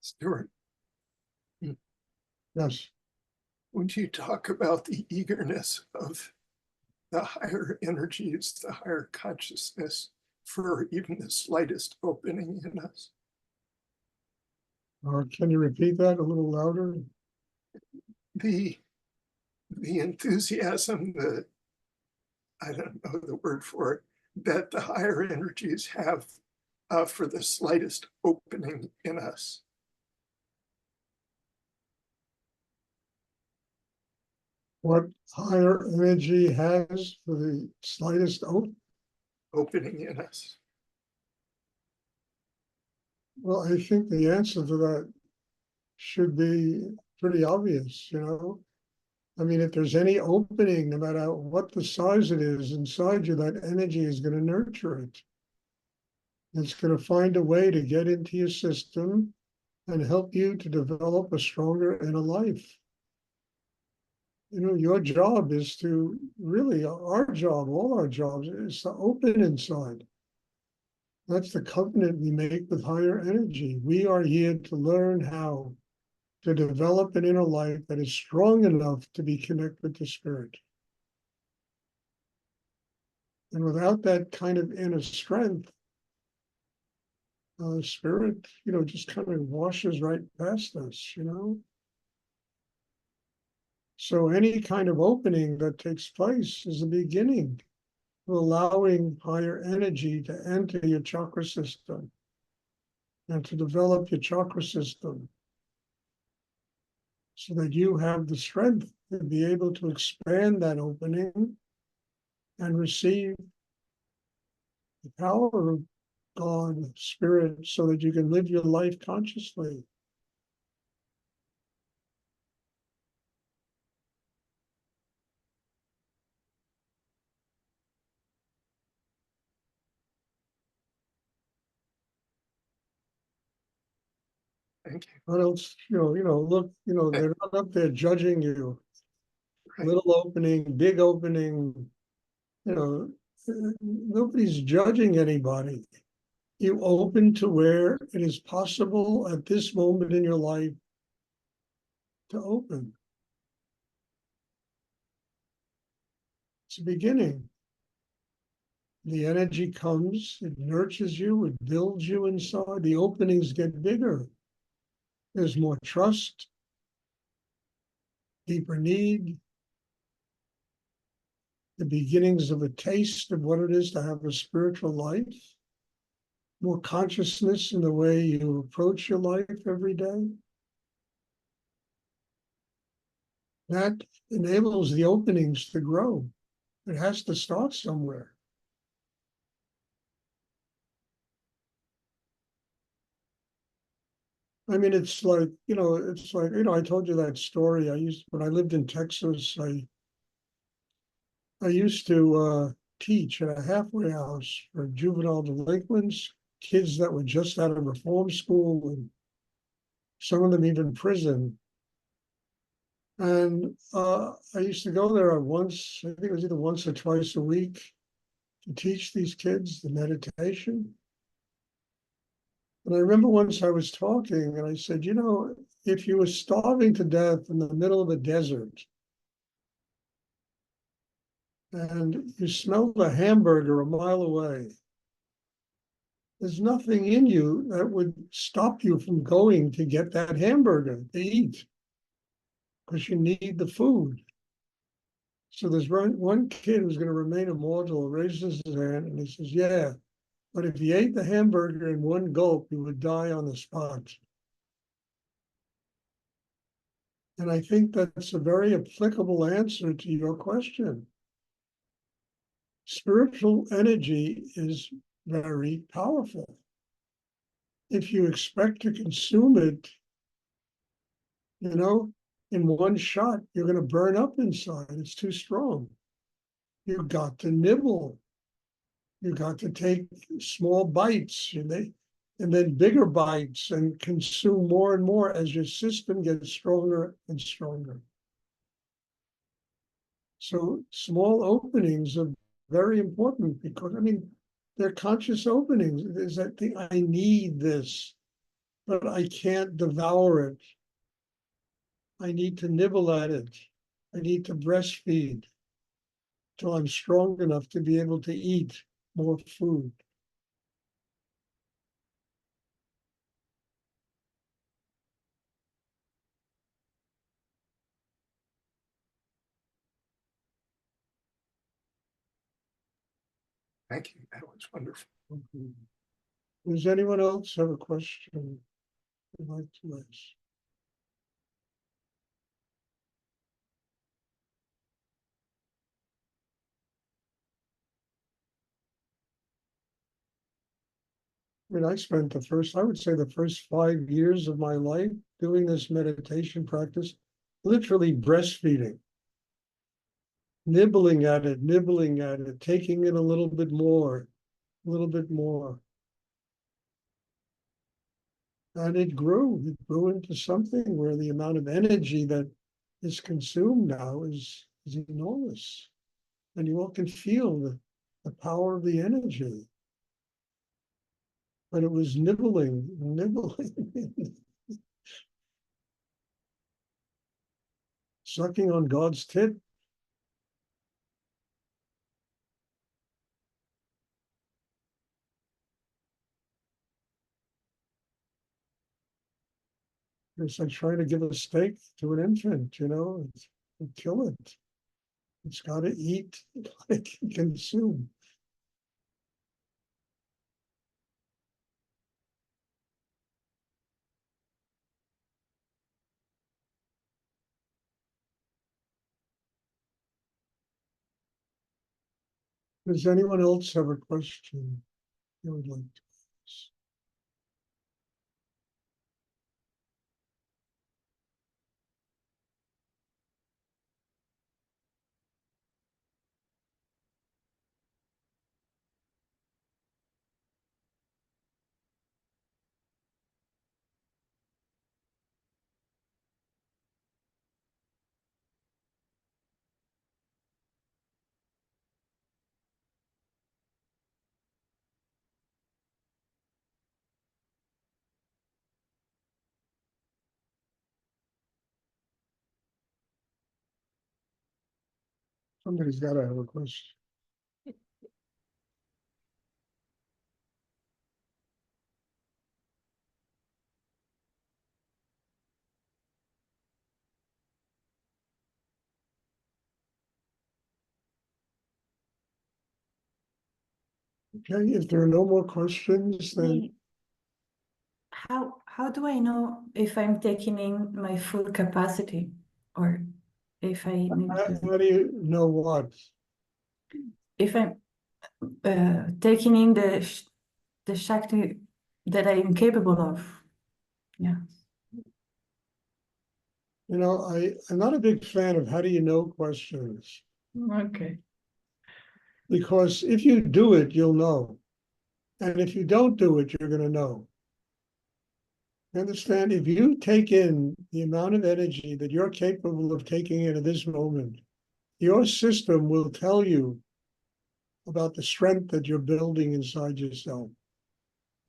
Stuart, Yes. would you talk about the eagerness of the higher energies, the higher consciousness for even the slightest opening in us? Can you repeat that a little louder? The enthusiasm, I don't know the word for it, that the higher energies have for the slightest opening in us. What higher energy has for the slightest opening in us. Well, I think the answer to that should be pretty obvious, you know? I mean, if there's any opening, no matter what the size it is inside you, that energy is going to nurture it. It's going to find a way to get into your system and help you to develop a stronger inner life. You know, your job is to really, our job, all our jobs, is to open inside. That's the covenant we make with higher energy. We are here to learn how to develop an inner life that is strong enough to be connected to spirit. And without that kind of inner strength, spirit, just kind of washes right past us, So any kind of opening that takes place is the beginning of allowing higher energy to enter your chakra system and to develop your chakra system so that you have the strength to be able to expand that opening and receive the power of God, spirit, so that you can live your life consciously. Thank you. What else? Look, they're not up there judging you. Right. Little opening, big opening, nobody's judging anybody. You open to where it is possible at this moment in your life to open. It's a beginning. The energy comes, it nurtures you, it builds you inside. The openings get bigger. There's more trust, deeper need, the beginnings of a taste of what it is to have a spiritual life, more consciousness in the way you approach your life every day. That enables the openings to grow. It has to start somewhere. I mean, it's like, I told you that story. When I lived in Texas, I used to teach at a halfway house for juvenile delinquents, kids that were just out of reform school, and some of them even prison. And I used to go there once, I think it was either once or twice a week, to teach these kids the meditation. And I remember once I was talking and I said, if you were starving to death in the middle of a desert and you smelled a hamburger a mile away, there's nothing in you that would stop you from going to get that hamburger to eat because you need the food. So there's one kid who's going to remain immortal, raises his hand and he says, yeah, but if he ate the hamburger in one gulp, he would die on the spot. And I think that's a very applicable answer to your question. Spiritual energy is very powerful. If you expect to consume it, in one shot, you're going to burn up inside. It's too strong. You've got to nibble. You've got to take small bites and then bigger bites and consume more and more as your system gets stronger and stronger. So small openings are very important because, they're conscious openings. There's that thing, I need this. but I can't devour it. I need to nibble at it. I need to breastfeed till I'm strong enough to be able to eat more food. Thank you. That was wonderful. Does anyone else have a question they'd like to ask? I mean, I would say the first 5 years of my life doing this meditation practice, literally breastfeeding, nibbling at it, taking it a little bit more, a little bit more. And it grew into something where the amount of energy that is consumed now is enormous. And you all can feel the power of the energy. But it was nibbling, sucking on God's tit. It's like trying to give a steak to an infant, and kill it. It's got to eat, it can consume. Does anyone else have a question they would like to ask? Somebody's got to have a question. Okay, if there are no more questions, then How do I know if I'm taking in my full capacity or if I need how do you know what? if I'm taking in the Shakti that I am capable of? Yeah. I'm not a big fan of how do you know questions, Okay. because if you do it, you'll know. And if you don't do it, you're going to know. Understand, if you take in the amount of energy that you're capable of taking in at this moment, your system will tell you about the strength that you're building inside yourself.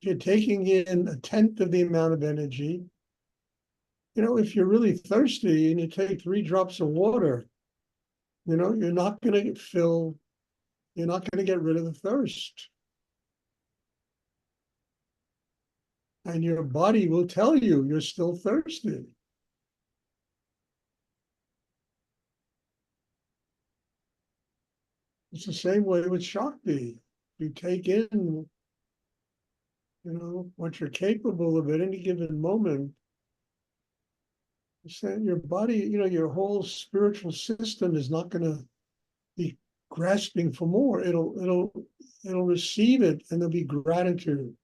If you're taking in a tenth of the amount of energy, if you're really thirsty and you take 3 drops of water, you're not going to get rid of the thirst. And your body will tell you you're still thirsty. It's the same way with Shakti. You take in, what you're capable of at any given moment. Your body, your whole spiritual system is not going to be grasping for more. It'll receive it, and there'll be gratitude.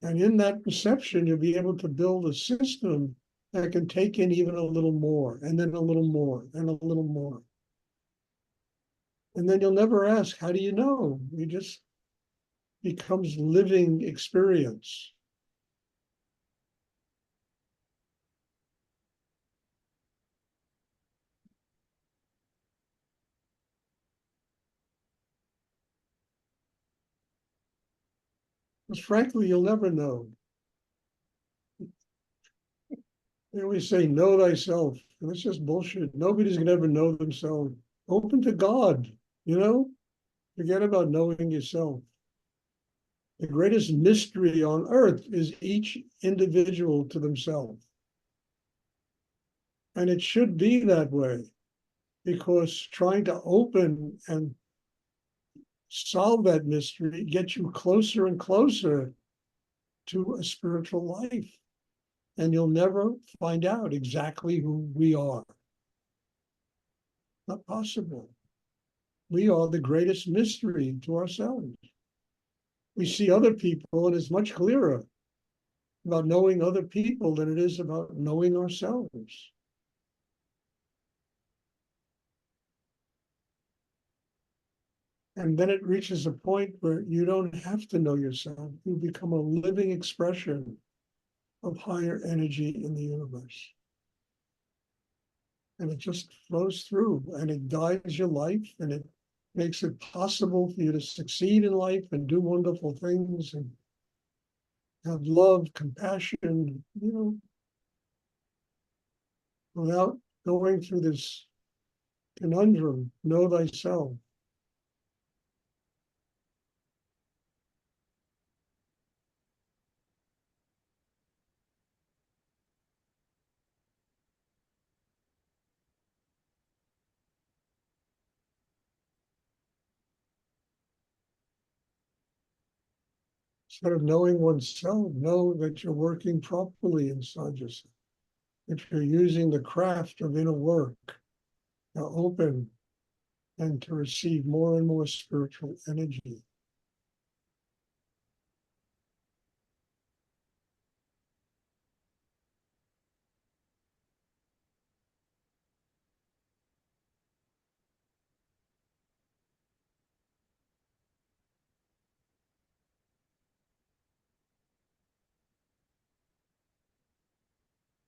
And in that perception, you'll be able to build a system that can take in even a little more, and then a little more, and a little more. And then you'll never ask, how do you know? It just becomes living experience. Because frankly, you'll never know. They always say, know thyself. And it's just bullshit. Nobody's gonna ever know themselves. Open to God, you know? Forget about knowing yourself. The greatest mystery on earth is each individual to themselves. And it should be that way, because trying to open and solve that mystery gets you closer and closer to a spiritual life. And you'll never find out exactly who we are. Not possible. We are the greatest mystery to ourselves. We see other people, and it's much clearer about knowing other people than it is about knowing ourselves. And then it reaches a point where you don't have to know yourself. You become a living expression of higher energy in the universe. And it just flows through, and it guides your life, and it makes it possible for you to succeed in life and do wonderful things and have love, compassion, you know, without going through this conundrum. Know thyself. Instead of knowing oneself, know that you're working properly inside yourself. If you're using the craft of inner work to open and to receive more and more spiritual energy.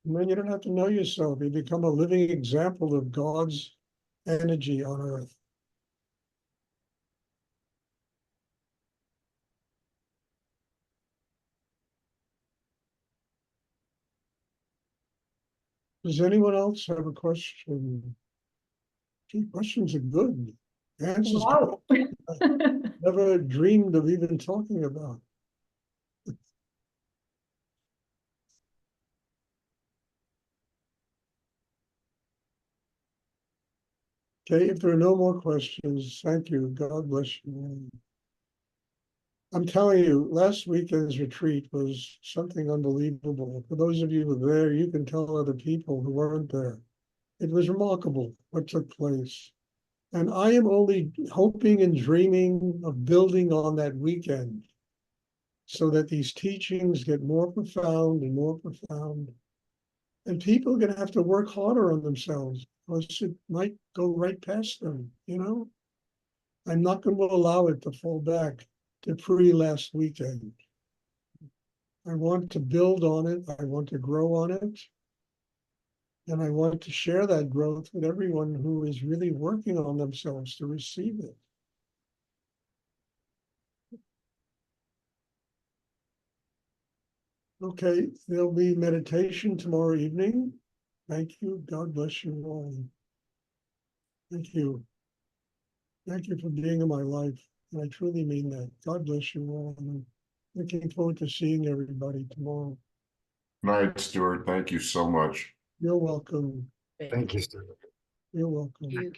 And then you don't have to know yourself. You become a living example of God's energy on earth. Does anyone else have a question? Gee, questions are good. Answers Wow. never dreamed of even talking about. Okay, if there are no more questions, thank you. God bless you. I'm telling you, last weekend's retreat was something unbelievable. For those of you who were there, you can tell other people who weren't there. It was remarkable what took place. And I am only hoping and dreaming of building on that weekend so that these teachings get more profound and more profound. And people are going to have to work harder on themselves, because it might go right past them, you know? I'm not going to allow it to fall back to pre-last weekend. I want to build on it. I want to grow on it. And I want to share that growth with everyone who is really working on themselves to receive it. Okay, there'll be meditation tomorrow evening. Thank you. God bless you all. Thank you. Thank you for being in my life. And I truly mean that. God bless you all. And I'm looking forward to seeing everybody tomorrow. Good night, Stuart. Thank you so much. You're welcome. Thank you, Stuart. You're welcome. You.